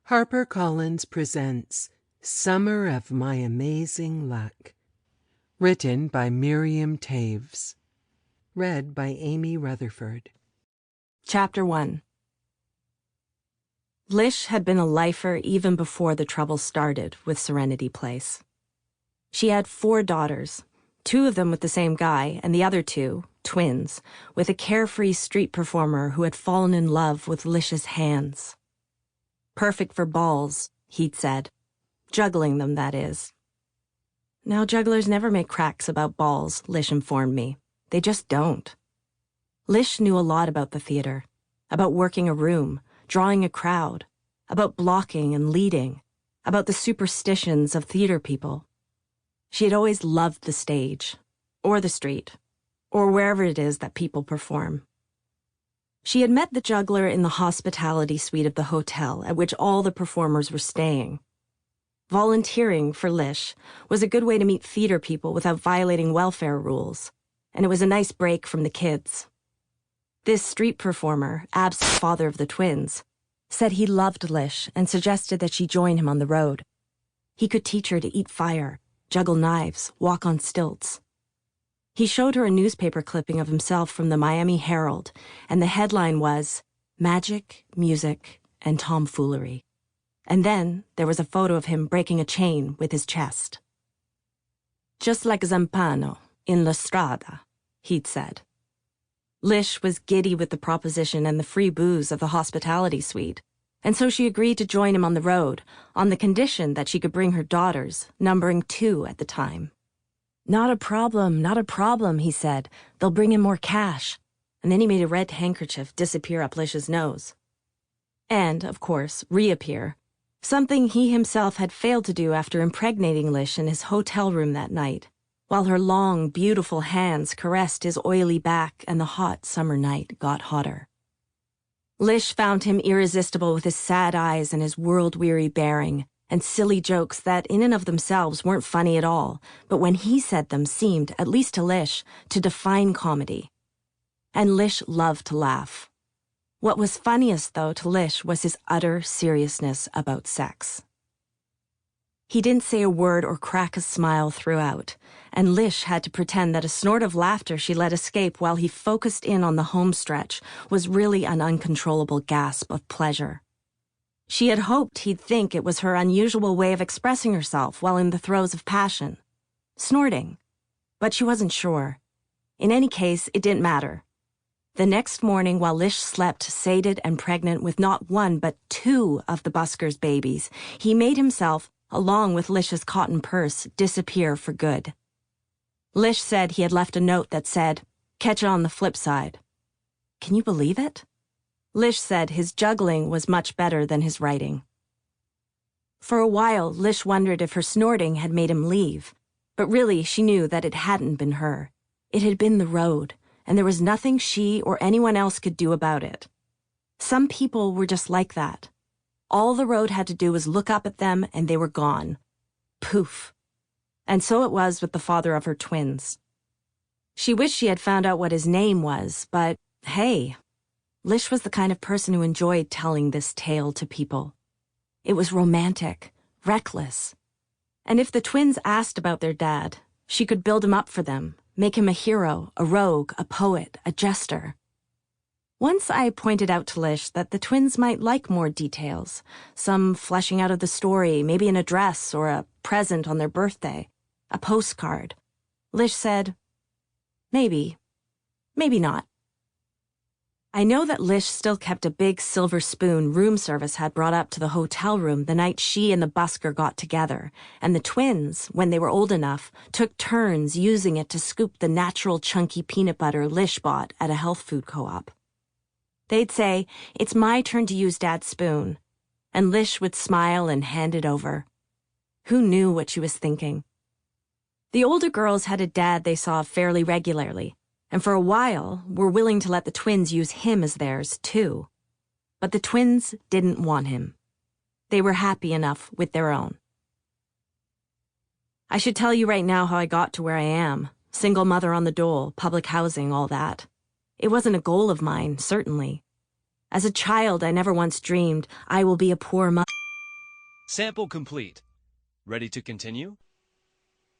HarperCollins presents Summer of My Amazing Luck. Written by Miriam Toews. Read by Amy Rutherford. Chapter 1. Lish had been a lifer even before the trouble started with Serenity Place. She had 4 daughters, 2 of them with the same guy, and the other 2, twins, with a carefree street performer who had fallen in love with Lish's hands. Perfect for balls, he'd said. Juggling them, that is. Now jugglers never make cracks about balls, Lish informed me. They just don't. Lish knew a lot about the theater, about working a room, drawing a crowd, about blocking and leading, about the superstitions of theater people. She had always loved the stage, or the street, or wherever it is that people perform. She had met the juggler in the hospitality suite of the hotel at which all the performers were staying. Volunteering for Lish was a good way to meet theater people without violating welfare rules, and it was a nice break from the kids. This street performer, Ab's father of the twins, said he loved Lish and suggested that she join him on the road. He could teach her to eat fire, juggle knives, walk on stilts. He showed her a newspaper clipping of himself from the Miami Herald, and the headline was, "Magic, Music, and Tomfoolery." And then there was a photo of him breaking a chain with his chest. "Just like Zampano in La Strada," he'd said. Lish was giddy with the proposition and the free booze of the hospitality suite, and so she agreed to join him on the road, on the condition that she could bring her daughters, numbering 2 at the time. Not a problem, he said. They'll bring in more cash. And then he made a red handkerchief disappear up Lish's nose. And, of course, reappear. Something he himself had failed to do after impregnating Lish in his hotel room that night, while her long, beautiful hands caressed his oily back and the hot summer night got hotter. Lish found him irresistible with his sad eyes and his world-weary bearing, and silly jokes that in and of themselves weren't funny at all, but when he said them seemed, at least to Lish, to define comedy. And Lish loved to laugh. What was funniest, though, to Lish was his utter seriousness about sex. He didn't say a word or crack a smile throughout, and Lish had to pretend that a snort of laughter she let escape while he focused in on the home stretch was really an uncontrollable gasp of pleasure. She had hoped he'd think it was her unusual way of expressing herself while in the throes of passion. Snorting. But she wasn't sure. In any case, it didn't matter. The next morning, while Lish slept sated and pregnant with not 1 but 2 of the busker's babies, he made himself, along with Lish's cotton purse, disappear for good. Lish said he had left a note that said, "Catch it on the flip side." Can you believe it? Lish said his juggling was much better than his writing. For a while, Lish wondered if her snorting had made him leave, but really she knew that it hadn't been her. It had been the road, and there was nothing she or anyone else could do about it. Some people were just like that. All the road had to do was look up at them, and they were gone. Poof. And so it was with the father of her twins. She wished she had found out what his name was, but hey, Lish was the kind of person who enjoyed telling this tale to people. It was romantic, reckless. And if the twins asked about their dad, she could build him up for them, make him a hero, a rogue, a poet, a jester. Once I pointed out to Lish that the twins might like more details, some fleshing out of the story, maybe an address or a present on their birthday, a postcard. Lish said, maybe not. I know that Lish still kept a big silver spoon room service had brought up to the hotel room the night she and the busker got together, and the twins, when they were old enough, took turns using it to scoop the natural chunky peanut butter Lish bought at a health food co-op. They'd say, "It's my turn to use Dad's spoon," and Lish would smile and hand it over. Who knew what she was thinking? The older girls had a dad they saw fairly regularly, and for a while were willing to let the twins use him as theirs, too. But the twins didn't want him. They were happy enough with their own. I should tell you right now how I got to where I am. Single mother on the dole, public housing, all that. It wasn't a goal of mine, certainly. As a child, I never once dreamed, I will be a poor mother. Sample complete. Ready to continue?